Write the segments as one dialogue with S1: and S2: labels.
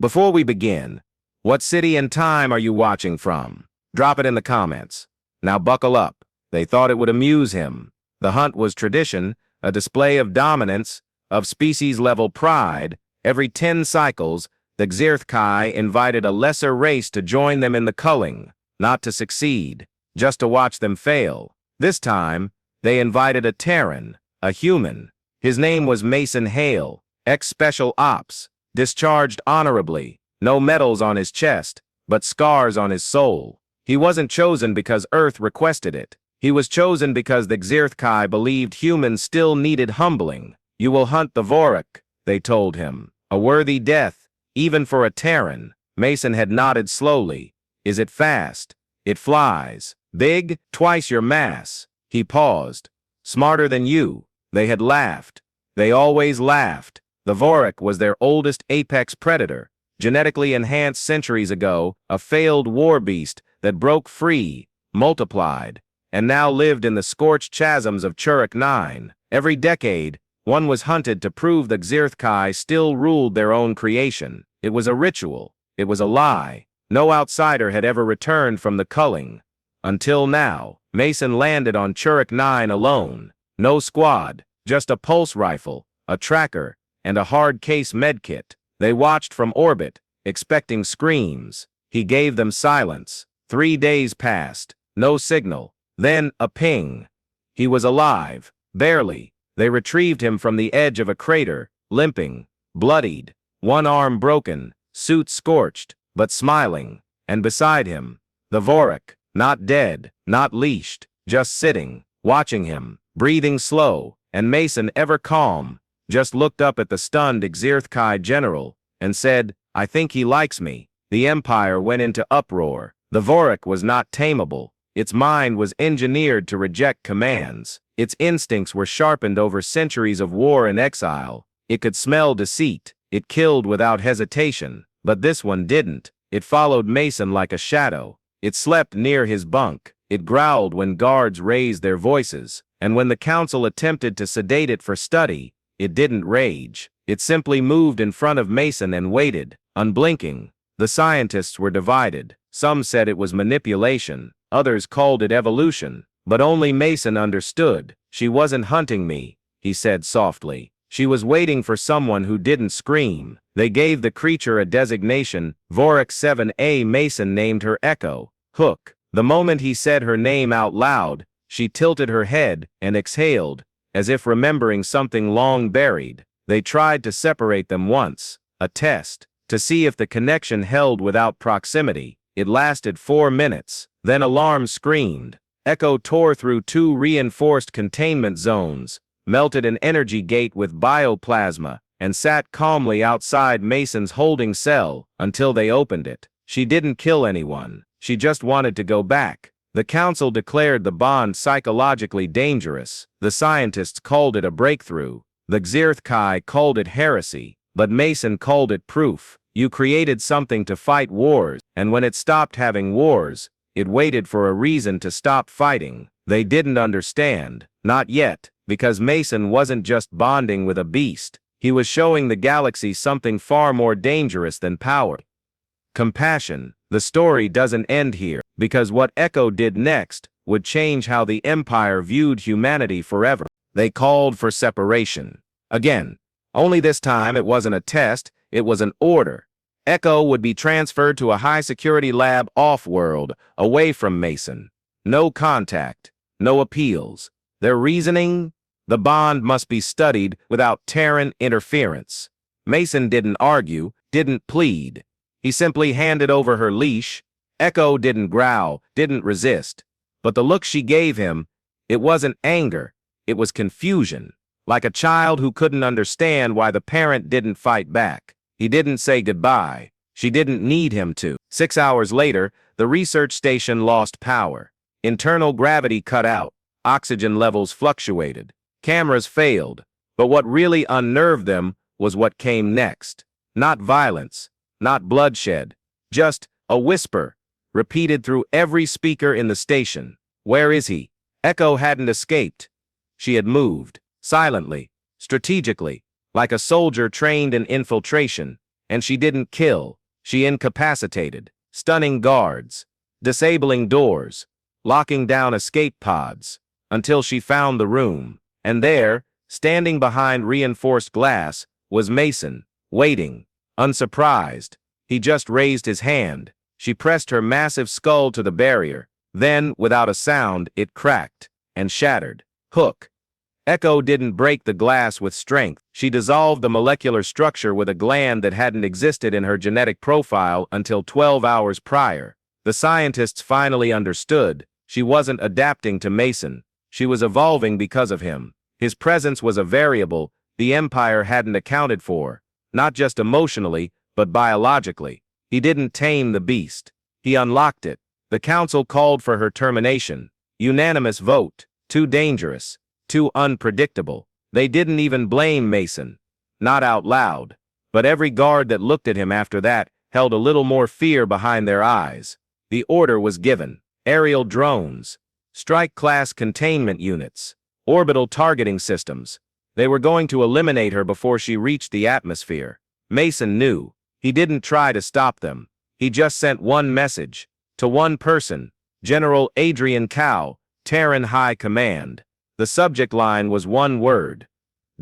S1: Before we begin, what city and time are you watching from? Drop it in the comments. Now buckle up. They thought it would amuse him. The hunt was tradition, a display of dominance, of species-level pride. Every 10 cycles, the Xerthkai invited a lesser race to join them in the culling, not to succeed, just to watch them fail. This time, they invited a Terran, a human. His name was Mason Hale, ex-Special Ops, discharged honorably, no medals on his chest, but scars on his soul. He wasn't chosen because Earth requested it. He was chosen because the Xerthkai believed humans still needed humbling. You will hunt the Vorak, they told him. A worthy death, even for a Terran. Mason had nodded slowly. Is it fast? It flies. Big? Twice your mass. He paused. Smarter than you. They had laughed. They always laughed. The Vorak was their oldest apex predator, genetically enhanced centuries ago, a failed war beast that broke free, multiplied, and now lived in the scorched chasms of Churuk 9. Every decade, one was hunted to prove the Xerthkai still ruled their own creation. It was a ritual. It was a lie. No outsider had ever returned from the culling. Until now, Mason landed on Churuk 9 alone. No squad, just a pulse rifle, a tracker, and a hard-case medkit. They watched from orbit, expecting screams. He gave them silence. 3 days passed. No signal. Then, a ping. He was alive. Barely. They retrieved him from the edge of a crater, limping, bloodied, one arm broken, suit scorched, but smiling. And beside him, the Vorak, not dead, not leashed, just sitting, watching him, breathing slow, and Mason, ever calm, just looked up at the stunned Xerthkai general and said, I think he likes me. The Empire went into uproar. The Vorak was not tameable. Its mind was engineered to reject commands. Its instincts were sharpened over centuries of war and exile. It could smell deceit. It killed without hesitation. But this one didn't. It followed Mason like a shadow. It slept near his bunk. It growled when guards raised their voices. And when the council attempted to sedate it for study, it didn't rage. It simply moved in front of Mason and waited, unblinking. The scientists were divided. Some said it was manipulation. Others called it evolution. But only Mason understood. She wasn't hunting me, he said softly. She was waiting for someone who didn't scream. They gave the creature a designation, Vorak 7A. Mason named her Echo, Hook. The moment he said her name out loud, she tilted her head and exhaled, as if remembering something long buried. They tried to separate them once, a test, to see if the connection held without proximity. It lasted 4 minutes. Then alarm screamed. Echo tore through 2 reinforced containment zones, melted an energy gate with bioplasma, and sat calmly outside Mason's holding cell until they opened it. She didn't kill anyone. She just wanted to go back. The council declared the bond psychologically dangerous. The scientists called it a breakthrough. The Xerthkai called it heresy. But Mason called it proof. You created something to fight wars, and when it stopped having wars, it waited for a reason to stop fighting. They didn't understand. Not yet, because Mason wasn't just bonding with a beast. He was showing the galaxy something far more dangerous than power. Compassion. The story doesn't end here, because what Echo did next would change how the Empire viewed humanity forever. They called for separation. Again. Only this time it wasn't a test, it was an order. Echo would be transferred to a high-security lab off-world, away from Mason. No contact, no appeals. Their reasoning? The bond must be studied without Terran interference. Mason didn't argue, didn't plead. He simply handed over her leash. Echo didn't growl, didn't resist. But the look she gave him, it wasn't anger, it was confusion. Like a child who couldn't understand why the parent didn't fight back. He didn't say goodbye. She didn't need him to. 6 hours later, the research station lost power. Internal gravity cut out. Oxygen levels fluctuated. Cameras failed. But what really unnerved them was what came next. Not violence, not bloodshed, just a whisper, repeated through every speaker in the station. Where is he? Echo hadn't escaped. She had moved. Silently, strategically, like a soldier trained in infiltration, And she didn't kill, she incapacitated, stunning guards, disabling doors, locking down escape pods, until she found the room. And there, standing behind reinforced glass, was Mason, waiting, unsurprised. He just raised his hand. She pressed her massive skull to the barrier. Then, without a sound, it cracked and shattered. Hook. Echo didn't break the glass with strength. She dissolved the molecular structure with a gland that hadn't existed in her genetic profile until 12 hours prior. The scientists finally understood. She wasn't adapting to Mason. She was evolving because of him. His presence was a variable the Empire hadn't accounted for, not just emotionally, but biologically. He didn't tame the beast. He unlocked it. The council called for her termination. Unanimous vote. Too dangerous. Too unpredictable. They didn't even blame Mason. Not out loud. But every guard that looked at him after that held a little more fear behind their eyes. The order was given. Aerial drones. Strike-class containment units. Orbital targeting systems. They were going to eliminate her before she reached the atmosphere. Mason knew. He didn't try to stop them. He just sent one message. To one person. General Adrian Cow, Terran High Command. The subject line was one word.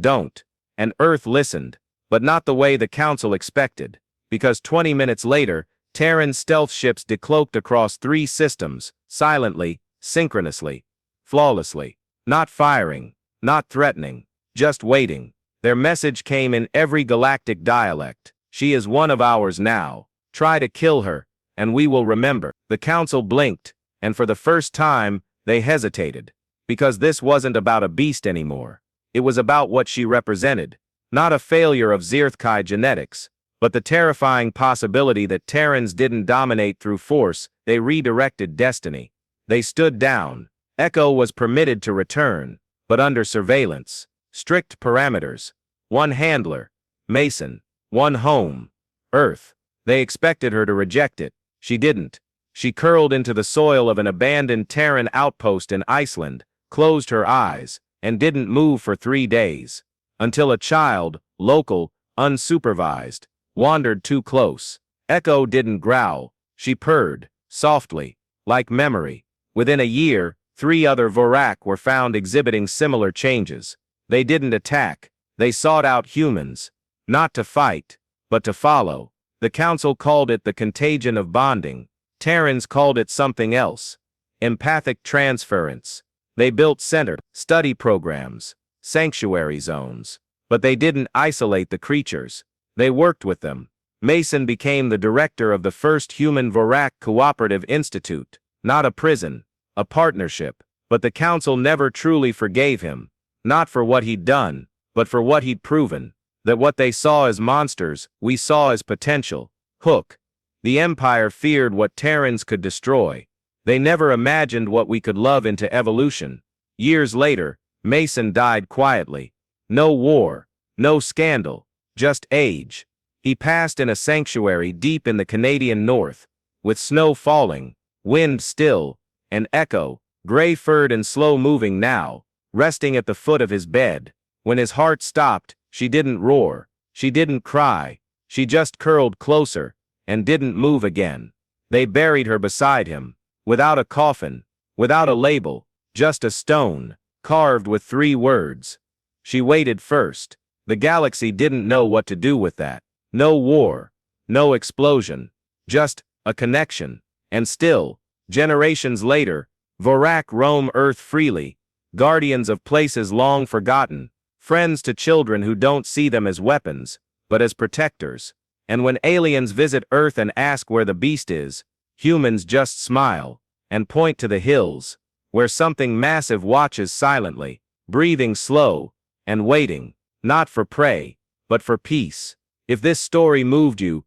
S1: Don't. And Earth listened. But not the way the Council expected. Because 20 minutes later, Terran stealth ships decloaked across 3 systems, silently, synchronously, flawlessly. Not firing. Not threatening. Just waiting. Their message came in every galactic dialect. She is one of ours now. Try to kill her, and we will remember. The Council blinked, and for the first time, they hesitated. Because this wasn't about a beast anymore. It was about what she represented. Not a failure of Zirthkai genetics, but the terrifying possibility that Terrans didn't dominate through force, they redirected destiny. They stood down. Echo was permitted to return, but under surveillance. Strict parameters. One handler. Mason. One home. Earth. They expected her to reject it. She didn't. She curled into the soil of an abandoned Terran outpost in Iceland, closed her eyes, and didn't move for 3 days. Until a child, local, unsupervised, wandered too close. Echo didn't growl. She purred, softly, like memory. Within a year, 3 other Vorak were found exhibiting similar changes. They didn't attack. They sought out humans. Not to fight, but to follow. The Council called it the contagion of bonding. Terrans called it something else. Empathic transference. They built study programs, sanctuary zones. But they didn't isolate the creatures. They worked with them. Mason became the director of the first human Vorak Cooperative Institute. Not a prison, a partnership. But the Council never truly forgave him. Not for what he'd done, but for what he'd proven. That what they saw as monsters, we saw as potential. Hook. The Empire feared what Terrans could destroy. They never imagined what we could love into evolution. Years later, Mason died quietly. No war, no scandal, just age. He passed in a sanctuary deep in the Canadian north, with snow falling, wind still, and Echo, gray-furred and slow-moving now, resting at the foot of his bed. When his heart stopped, she didn't roar, she didn't cry, she just curled closer, and didn't move again. They buried her beside him, without a coffin, without a label, just a stone, carved with 3 words. She waited first. The galaxy didn't know what to do with that. No war, no explosion, just a connection. And still, generations later, Vorak roam Earth freely, guardians of places long forgotten, friends to children who don't see them as weapons, but as protectors. And when aliens visit Earth and ask where the beast is, humans just smile and point to the hills, where something massive watches silently, breathing slow, and waiting, not for prey, but for peace. If this story moved you,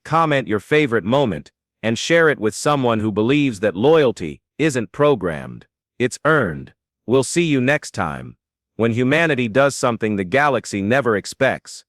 S1: comment your favorite moment, and share it with someone who believes that loyalty isn't programmed, it's earned. We'll see you next time, when humanity does something the galaxy never expects.